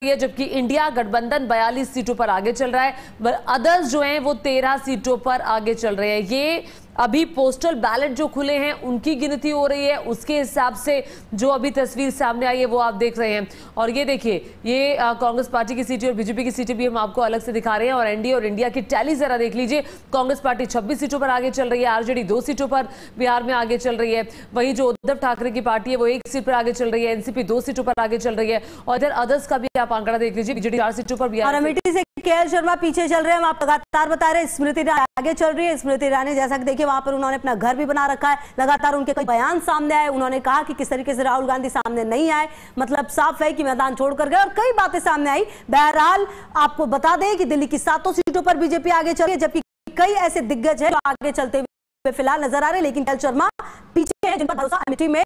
है, जबकि इंडिया गठबंधन 42 सीटों पर आगे चल रहा है। अदर्स जो हैं वो 13 सीटों पर आगे चल रहे हैं। ये अभी पोस्टल बैलेट जो खुले हैं उनकी गिनती हो रही है, उसके हिसाब से जो अभी तस्वीर सामने आई है वो आप देख रहे हैं। और ये देखिए, ये कांग्रेस पार्टी की सीटें और बीजेपी की सीटें भी हम आपको अलग से दिखा रहे हैं। और एनडीए और इंडिया की टैली जरा देख लीजिए। कांग्रेस पार्टी 26 सीटों पर आगे चल रही है, आरजेडी 2 सीटों पर बिहार में आगे चल रही है। वहीं जो उद्धव ठाकरे की पार्टी है वो 1 सीट पर आगे चल रही है, एनसीपी 2 सीटों पर आगे चल रही है। और इधर अदर्स का भी आप आंकड़ा देख लीजिए, बीजेडी 4 सीटों पर भी। और अमेठी से केएल शर्मा पीछे चल रहे हैं, आप लगातार बता रहे हैं स्मृति ईरानी आगे चल रही है। स्मृति ईरानी जैसा कि देखिए वहां पर उन्होंने अपना घर भी बना रखा है, लगातार उनके कई बयान सामने आए। उन्होंने कहा कि किस तरीके से राहुल गांधी सामने नहीं आए, मतलब साफ है कि मैदान छोड़कर गए, और कई बातें सामने आई। बहरहाल आपको बता दें कि दिल्ली की 7 सीटों पर बीजेपी आगे चल रही है, जबकि कई ऐसे दिग्गज हैं जो आगे चलते हुए फिलहाल नजर आ रहे हैं, लेकिन केएल शर्मा पीछे हैं जिन पर भरोसा अमेठी में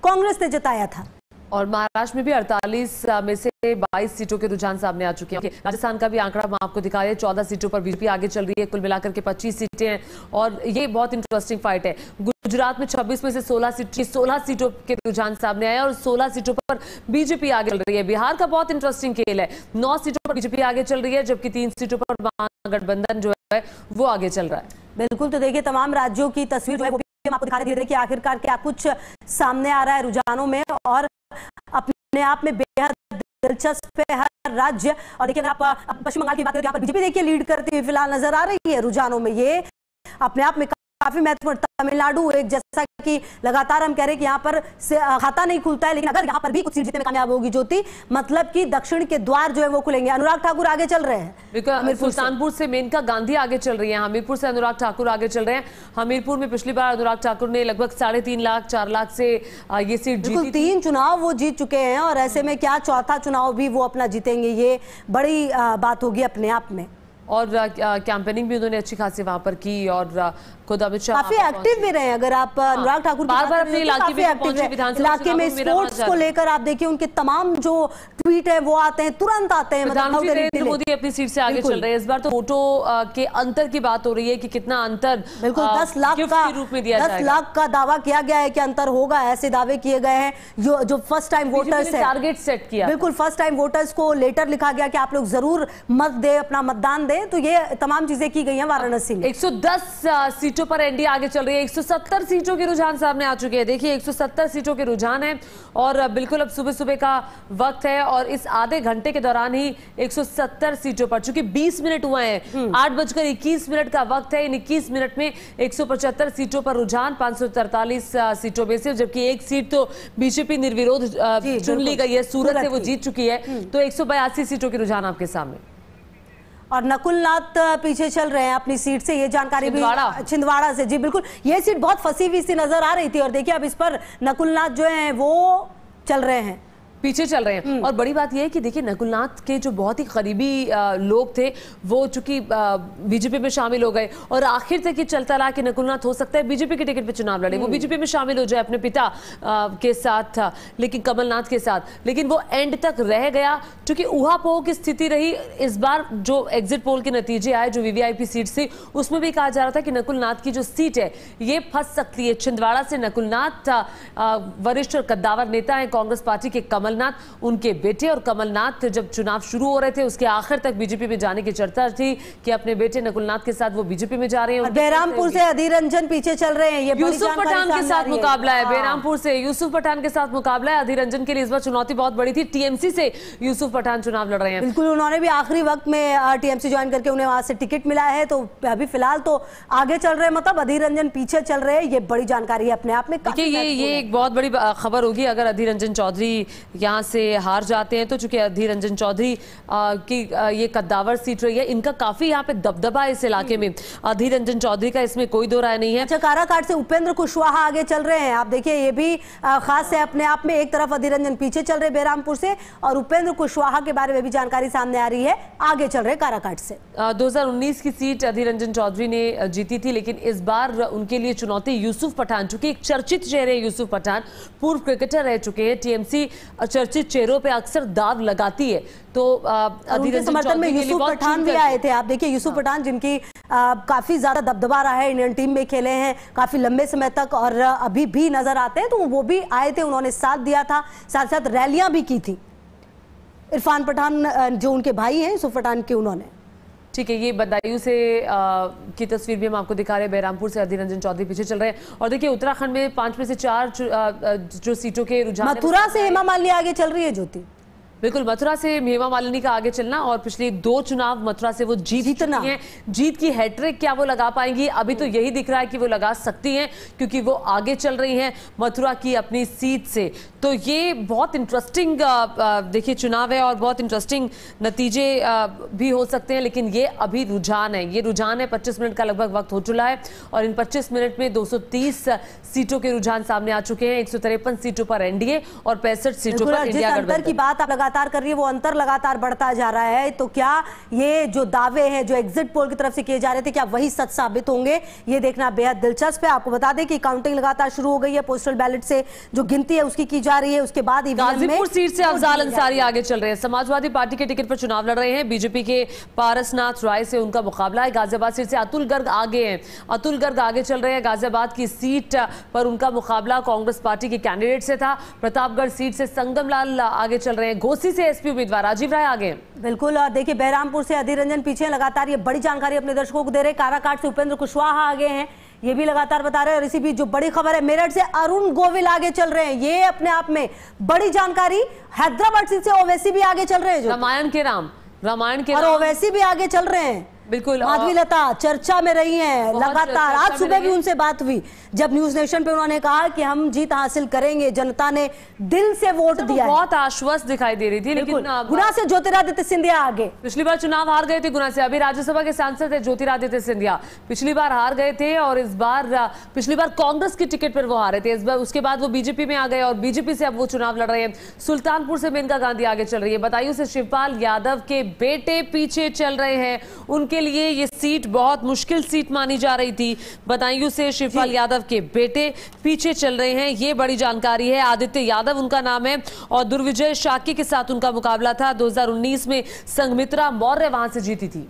कांग्रेस ने जताया था। और महाराष्ट्र में भी 48 में से 22 सीटों के रुझान सामने आ चुके हैं। राजस्थान का भी आंकड़ा हम आपको दिखा रहे हैं, 14 सीटों पर बीजेपी आगे चल रही है, कुल मिलाकर के 25 सीटें हैं। और ये बहुत इंटरेस्टिंग फाइट है। गुजरात में 26 में से 16 सीटों के रुझान सामने आए और 16 सीटों पर बीजेपी आगे चल रही है। बिहार का बहुत इंटरेस्टिंग खेल है, 9 सीटों पर बीजेपी आगे चल रही है, जबकि 3 सीटों पर महागठबंधन जो है वो आगे चल रहा है। बिल्कुल, तो देखिए तमाम राज्यों की तस्वीर जो है वो हम आपको दिखा रहे हैं कि आखिरकार क्या कुछ सामने आ रहा है रुझानों में, और अपने आप में बेहद दिलचस्प है हर राज्य। और देखिए अगर आप पश्चिम बंगाल की बात करें, यहाँ पर बीजेपी देखिए लीड करती हुई फिलहाल नजर आ रही है रुझानों में। ये अपने आप में काफी महत्वपूर्ण। तमिलनाडु एक जैसा कि लगातार हम कह रहे हैं कि यहाँ पर खाता नहीं खुलता है, लेकिन अगर यहाँ पर भी कुछ सीट जीतने में कामयाब होगी ज्योति, मतलब कि दक्षिण के द्वार जो है वो खुलेंगे। अनुराग ठाकुर आगे चल रहे हैं, सुल्तानपुर से मेनका गांधी आगे चल रही है, हमीरपुर से अनुराग ठाकुर आगे चल रहे हैं। हमीरपुर में पिछली बार अनुराग ठाकुर ने लगभग 3.5 लाख 4 लाख से ये सीट जीती। 3 चुनाव वो जीत चुके हैं, और ऐसे में क्या चौथा चुनाव भी वो अपना जीतेंगे, ये बड़ी बात होगी अपने आप में। और कैंपेनिंग भी उन्होंने अच्छी खासी वहां पर की, और खुद अमित शाह काफी एक्टिव भी रहे। अगर आप अनुराग ठाकुर बार-बार अपने इलाके में स्पोर्ट्स को लेकर आप देखिए उनके तमाम जो ट्वीट है वो आते हैं, तुरंत आते हैं। प्रधानमंत्री नरेंद्र मोदी अपनी सीट से आगे चल रहे हैं। इस बार तो वोटों के अंतर की बात हो रही है कि कितना अंतर, बिल्कुल 10 लाख का रूप में दिया जाएगा। 10 लाख का दावा किया गया है कि अंतर होगा, ऐसे दावे किए गए हैं। जो फर्स्ट टाइम वोटर्स है, टारगेट सेट किया, बिल्कुल फर्स्ट टाइम वोटर्स को लेटर लिखा गया कि आप लोग जरूर मत दे, अपना मतदान दें। तो ये तमाम चीजें की गई हैं वाराणसी में। 110 सीटों पर एनडीए आगे चल रही है, 170 सीटों के रुझान सामने आ चुके हैं। देखिए 170 सीटों के रुझान है, और बिल्कुल अब सुबह सुबह का वक्त है, और इस आधे घंटे के दौरान ही 170 सीटों पर, चूंकि 20 मिनट हुए हैं, 8:21 का वक्त है। इन 21 मिनट में 175 सीटों पर रुझान, 543 सीटों में से, जबकि एक सीट तो बीजेपी निर्विरोध चुन ली गई है, सूरत से वो जीत चुकी है। तो 182 सीटों के रुझान आपके सामने। और नकुल नाथ पीछे चल रहे हैं अपनी सीट से, ये जानकारी भी छिंदवाड़ा से। जी बिल्कुल, ये सीट बहुत फंसी हुई सी नजर आ रही थी, और देखिए अब इस पर नकुल नाथ जो है वो चल रहे हैं, पीछे चल रहे हैं। और बड़ी बात यह है कि देखिए नकुलनाथ के जो बहुत ही करीबी लोग थे वो चूंकि बीजेपी में शामिल हो गए, और आखिर तक ये चलता रहा कि नकुलनाथ हो सकता है बीजेपी के टिकट पे चुनाव लड़े, वो बीजेपी में शामिल हो जाए अपने पिता के साथ, लेकिन कमलनाथ के साथ, लेकिन वो एंड तक रह गया। चूंकि ऊहापोह की स्थिति रही, इस बार जो एग्जिट पोल के नतीजे आए, जो वीवीआईपी सीट से, उसमें भी कहा जा रहा था कि नकुलनाथ की जो सीट है ये फंस सकती है। छिंदवाड़ा से नकुलनाथ वरिष्ठ और कद्दावर नेता है कांग्रेस पार्टी के कमलनाथ, उनके बेटे, और कमलनाथ जब चुनाव शुरू हो रहे थे उसके आखिर तक बीजेपी में जाने की चर्चा थी कि अपने बेटे नकुलनाथ के साथ वो बीजेपी में जा रहे हैं। बेरामपुर से अधीर रंजन पीछे चल रहे हैं, ये यूसुफ पठान के साथ मुकाबला है। बेरामपुर से यूसुफ पठान के साथ मुकाबला है। अधीर रंजन के लिए इस बार चुनौती बहुत बड़ी थी, टीएमसी से यूसुफ पठान चुनाव लड़ रहे हैं। बिल्कुल, उन्होंने भी आखिरी वक्त में टीएमसी ज्वाइन करके उन्हें वहां से टिकट मिला है, तो अभी फिलहाल तो आगे चल रहे हैं, मतलब अधीर रंजन पीछे चल रहे हैं। ये बड़ी जानकारी है अपने आप में। देखिए ये एक बहुत बड़ी खबर होगी अगर अधीर रंजन चौधरी यहाँ से हार जाते हैं, तो चूंकि अधीर रंजन चौधरी की ये कद्दावर सीट रही है, इनका काफी यहाँ पे दबदबा है इस इलाके में। अधीर रंजन चौधरी का इसमें कोई दो राय नहीं है। अच्छा, काराकाट से उपेंद्र कुशवाहा आगे चल रहे हैं, आप देखिए ये भी खास है अपने आप में। एक तरफ अधीर रंजन पीछे चल रहे बेरामपुर से, और उपेंद्र कुशवाहा के बारे में भी जानकारी सामने आ रही है, आगे चल रहे काराकाट से। 2019 की सीट अधीर रंजन चौधरी ने जीती थी, लेकिन इस बार उनके लिए चुनौती यूसुफ पठान, चूंकि एक चर्चित चेहरे यूसुफ पठान पूर्व क्रिकेटर रह चुके हैं। टीएमसी चर्चित चेहरों पे अक्सर दाव लगाती है, तो उनके समर्थन में यूसुफ पठान भी आए थे। आप देखिए यूसुफ पठान जिनकी काफी ज्यादा दबदबा रहा है, इंडियन टीम में खेले हैं काफी लंबे समय तक, और अभी भी नजर आते हैं, तो वो भी आए थे, उन्होंने साथ दिया था, साथ साथ रैलियां भी की थी। इरफान पठान जो उनके भाई हैं यूसुफ पठान के, उन्होंने। ठीक है, ये बदायूं से की तस्वीर भी हम आपको दिखा रहे हैं। बहरामपुर से अधीर रंजन चौधरी पीछे चल रहे हैं। और देखिए उत्तराखंड में 5 में से 4 जो सीटों के रुझान, मथुरा से हेमा मालिनी आगे चल रही है ज्योति। बिल्कुल, मथुरा से हेमा मालिनी का आगे चलना, और पिछले 2 चुनाव मथुरा से वो जीतना है। जीत की हैट्रिक क्या वो लगा पाएंगी? अभी तो यही दिख रहा है कि वो लगा सकती हैं, क्योंकि वो आगे चल रही हैं मथुरा की अपनी सीट से। तो ये बहुत इंटरेस्टिंग देखिए चुनाव है और बहुत इंटरेस्टिंग नतीजे भी हो सकते हैं, लेकिन ये अभी रुझान है। ये रुझान है, 25 मिनट का लगभग वक्त हो चुका है और इन 25 मिनट में 230 सीटों के रुझान सामने आ चुके हैं। 153 सीटों पर एनडीए और 65 सीटों पर इंडिया गठबंधन की बात आप लगातार कर रही है, वो अंतर लगातार बढ़ता जा रहा है। तो क्या ये जो दावे हैं जो एग्जिट पोल की तरफ से किए जा रहे थे, क्या वही सच साबित होंगे? ये देखना बेहद दिलचस्प है। आपको बता दें कि काउंटिंग लगातार शुरू हो गई है। पोस्टल बैलेट से जो गिनती है उसकी की जा रही है। उसके बाद गाजीपुर सीट से अफजाल अंसारी आगे चल रहे हैं। समाजवादी पार्टी के टिकट पर चुनाव लड़ रहे हैं। बीजेपी के पारसनाथ राय से उनका मुकाबला है। गाजियाबाद सीट से अतुल गर्ग आगे हैं। अतुल गर्ग आगे चल रहे हैं। गाजियाबाद की सीट पर उनका मुकाबला कांग्रेस पार्टी के कैंडिडेट से था। प्रतापगढ़ सीट से संगम लाल आगे चल रहे हैं। घोसी से एसपी उम्मीदवार राजीव राय आगे। बिल्कुल, और देखिए बहरामपुर से अधीर रंजन पीछे। लगातार ये बड़ी जानकारी अपने दर्शकों को दे रहे। काराकाट से उपेंद्र कुशवाहा आगे हैं, ये भी लगातार बता रहे हैं। और इसी बीच जो बड़ी खबर है, मेरठ से अरुण गोविल आगे चल रहे हैं। ये अपने आप में बड़ी जानकारी। हैदराबाद सीट से ओवैसी भी आगे चल रहे हैं, रामायण के राम और ओवैसी भी आगे चल रहे हैं। बिल्कुल, माधवी लता चर्चा में रही हैं लगातार। आज सुबह भी उनसे बात हुई जब न्यूज नेशन पे उन्होंने कहा कि हम जीत हासिल करेंगे, जनता ने दिल से वोट दिया। बहुत आश्वस्त दिखाई दे रही थी। लेकिन गुना से ज्योतिरादित्य सिंधिया आगे। पिछली बार चुनाव हार गए थे गुना से। अभी राज्यसभा के सांसद है ज्योतिरादित्य सिंधिया। पिछली बार हार गए थे और इस बार पिछली बार कांग्रेस की टिकट पर वो हारे थे। इस बार उसके बाद वो बीजेपी में आ गए और बीजेपी से अब वो चुनाव लड़ रहे हैं। सुल्तानपुर से मेनका गांधी आगे चल रही है। बदायूं से शिवपाल यादव के बेटे पीछे चल रहे हैं। उनके लिए ये सीट बहुत मुश्किल सीट मानी जा रही थी। बदायूं से शिवपाल यादव के बेटे पीछे चल रहे हैं, ये बड़ी जानकारी है। आदित्य यादव उनका नाम है और दुर्विजय शाक्य के साथ उनका मुकाबला था। 2019 में संघमित्रा मौर्य वहां से जीती थी।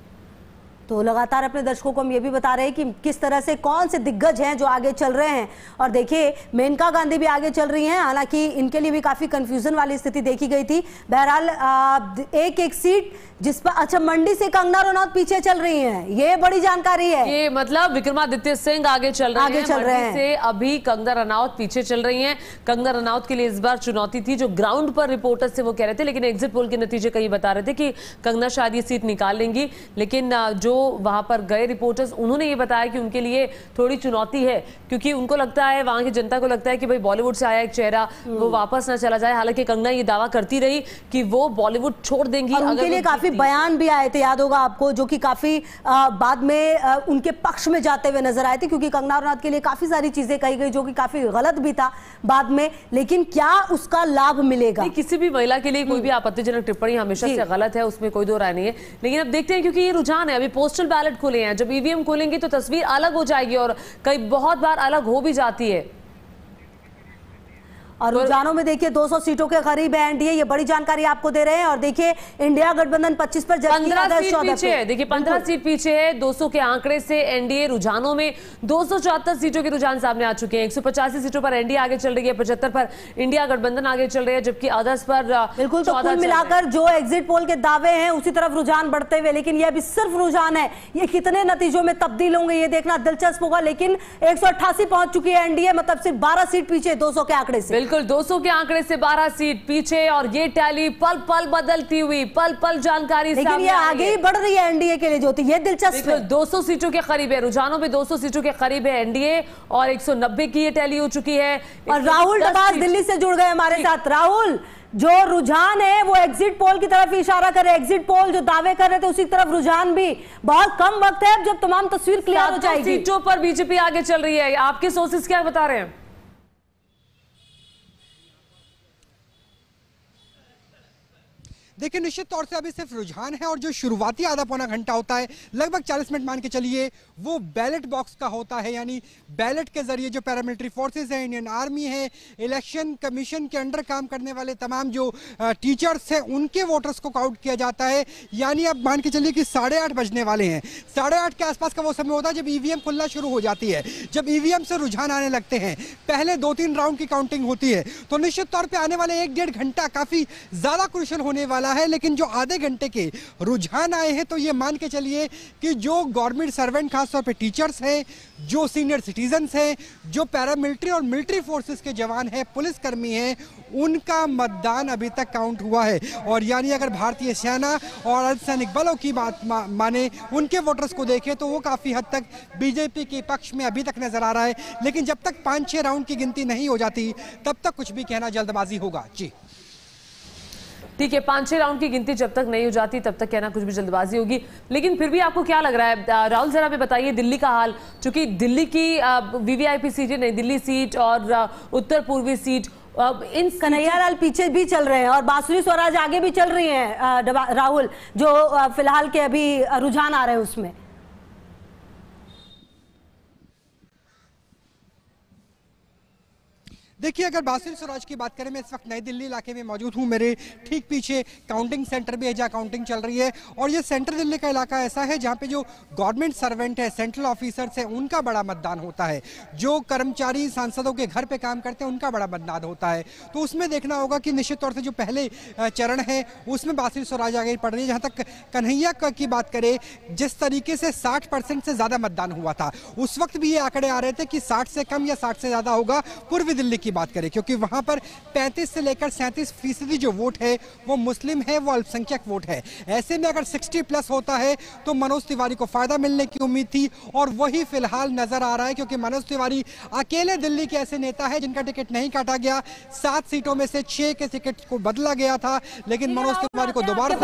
तो लगातार अपने दर्शकों को हम ये भी बता रहे हैं कि किस तरह से कौन से दिग्गज हैं जो आगे चल रहे हैं। और देखिए मेनका गांधी भी आगे चल रही हैं, हालांकि इनके लिए भी काफी कंफ्यूजन वाली स्थिति देखी गई थी। बहरहाल एक सीट जिस पर, अच्छा, मंडी से कंगना रनौत पीछे चल रही हैं, ये बड़ी जानकारी है। ये मतलब विक्रमादित्य सिंह आगे चल रहे हैं। से अभी कंगना रनौत पीछे चल रही हैं। कंगना रनौत के लिए इस बार चुनौती थी, जो ग्राउंड पर रिपोर्टर्स से वो कह रहे थे, लेकिन एग्जिट पोल के नतीजे कहीं बता रहे थे कि कंगना शायद ये सीट निकाल लेंगी। लेकिन जो वहां पर गए रिपोर्टर्स, उन्होंने ये बताया कि उनके लिए थोड़ी चुनौती है, क्योंकि उनको लगता है, वहां की जनता को लगता है कि भाई बॉलीवुड से आया एक चेहरा वो वापस ना चला जाए। हालांकि कंगना ये दावा करती रही कि वो बॉलीवुड छोड़ देंगी। उनके लिए काफी बयान भी आए थे, याद होगा आपको, जो कि काफी बाद में उनके पक्ष में जाते हुए नजर आए थे, क्योंकि कंगना रनौत के लिए काफी सारी चीजें कही गई जो कि काफी गलत भी था बाद में। लेकिन क्या उसका लाभ मिलेगा? किसी भी महिला के लिए कोई भी आपत्तिजनक टिप्पणी हमेशा से गलत है, उसमें कोई दो राय नहीं है। लेकिन अब देखते हैं, क्योंकि ये रुझान है। अभी पोस्टल बैलेट खुले हैं, जब ईवीएम खोलेंगे तो तस्वीर अलग हो जाएगी और कई बहुत बार अलग हो भी जाती है। और रुझानों में देखिए 200 सीटों के करीब है एनडीए, ये बड़ी जानकारी आपको दे रहे हैं। और देखिए इंडिया गठबंधन 25 पर, 15 सीट पीछे है। देखिए 15 सीट पीछे है 200 के आंकड़े से एनडीए। रुझानों में 274 सीटों के रुझान सामने आ चुके हैं। 185 सीटों पर एनडीए आगे चल रही है, 75 पर इंडिया गठबंधन आगे चल रही है, जबकि अदर्स पर बिल्कुल। तो कुल मिलाकर जो एग्जिट पोल के दावे हैं उसी तरफ रुझान बढ़ते हुए, लेकिन ये अभी सिर्फ रुझान है। ये कितने नतीजों में तब्दील होंगे ये देखना दिलचस्प होगा। लेकिन 188 पहुंच चुकी है एनडीए, मतलब सिर्फ 12 सीट पीछे 200 के आंकड़े से। बिल्कुल, 200 के आंकड़े से 12 सीट पीछे। और ये टैली पल पल बदलती हुई, पल पल जानकारी, लेकिन ये आगे ही बढ़ रही है एनडीए के लिए ज्योति, ये दिलचस्प है। 200 सीटों के करीब है, रुझानों में 200 सीटों के करीब है एनडीए और 190 की ये टैली हो चुकी है। और राहुल डबास दिल्ली से जुड़ गए हमारे साथ। राहुल, जो रुझान है वो एग्जिट पोल की तरफ इशारा कर रहे हैं। एग्जिट पोल जो दावे कर रहे थे उसी तरफ रुझान भी। बहुत कम वक्त है जब तमाम तस्वीर क्लियर हो जाएगी। सीटों पर बीजेपी आगे चल रही है। आपके सोर्सेस क्या बता रहे हैं? देखिए निश्चित तौर से अभी सिर्फ रुझान है और जो शुरुआती आधा पौना घंटा होता है, लगभग 40 मिनट मान के चलिए, वो बैलेट बॉक्स का होता है। यानी बैलेट के जरिए जो पैरामिलिट्री फोर्सेस हैं, इंडियन आर्मी है, इलेक्शन कमीशन के अंडर काम करने वाले तमाम जो टीचर्स हैं, उनके वोटर्स को काउंट किया जाता है। यानी अब मान के चलिए कि 8:30 बजने वाले हैं। 8:30 के आसपास का वो समय होता है जब ईवीएम खुलना शुरू हो जाती है, जब ईवीएम से रुझान आने लगते हैं। पहले 2-3 राउंड की काउंटिंग होती है। तो निश्चित तौर पर आने वाले 1-1.5 घंटा काफी ज्यादा क्रूशियल होने वाला पड़ा है, लेकिन जो आधे घंटे के रुझान आए हैं तो ये मान के चलिए कि जो गवर्नमेंट सर्वेंट खासतौर पे टीचर्स हैं, जो सीनियर सिटीजन्स हैं, जो पैरामिलिट्री और मिलिट्री फोर्सेस के जवान हैं, पुलिसकर्मी हैं, उनका मतदान अभी तक काउंट हुआ है। और यानी अगर भारतीय सेना और अर्धसैनिक बलों की बात माने, उनके वोटर्स को देखें तो वो काफ़ी हद तक बीजेपी के पक्ष में अभी तक नजर आ रहा है। लेकिन जब तक 5-6 राउंड की गिनती नहीं हो जाती तब तक कुछ भी कहना जल्दबाजी होगा। जी ठीक है, 5-6 राउंड की गिनती जब तक नहीं हो जाती तब तक कहना कुछ भी जल्दबाजी होगी। लेकिन फिर भी आपको क्या लग रहा है राहुल, जरा हमें बताइए दिल्ली का हाल, क्योंकि दिल्ली की वीवीआईपी सीटें, नई दिल्ली सीट और उत्तर पूर्वी सीट, इन कन्हैयालाल पीछे भी चल रहे हैं और बांसुरी स्वराज आगे भी चल रही हैं राहुल, जो फिलहाल के अभी रुझान आ रहे हैं उसमें। देखिए, अगर बांसुरी स्वराज की बात करें, मैं इस वक्त नई दिल्ली इलाके में मौजूद हूं। मेरे ठीक पीछे काउंटिंग सेंटर भी है जहां काउंटिंग चल रही है। और ये सेंट्रल दिल्ली का इलाका ऐसा है जहां पे जो गवर्नमेंट सर्वेंट है, सेंट्रल ऑफिसर्स है, उनका बड़ा मतदान होता है। जो कर्मचारी सांसदों के घर पे काम करते हैं उनका बड़ा मतदान होता है। तो उसमें देखना होगा कि निश्चित तौर से जो पहले चरण है उसमें बांसुरी स्वराज आगे पड़ रही है। जहाँ तक कन्हैया की बात करें, जिस तरीके से 60% से ज़्यादा मतदान हुआ था, उस वक्त भी ये आंकड़े आ रहे थे कि 60 से कम या 60 से ज़्यादा होगा पूर्वी दिल्ली की बात करें, क्योंकि वहां पर 35 से लेकर 37% जो वोट है वो मुस्लिम है, वो अल्पसंख्यक वोट है। ऐसे में अगर 60+ होता है तो मनोज तिवारी को फायदा मिलने की उम्मीद थी और वही फिलहाल नजर आ रहा है, क्योंकि मनोज तिवारी अकेले दिल्ली के ऐसे नेता है जिनका टिकट नहीं काटा गया। 7 सीटों में से 6 के टिकट को बदला गया था, लेकिन मनोज तिवारी को दोबारा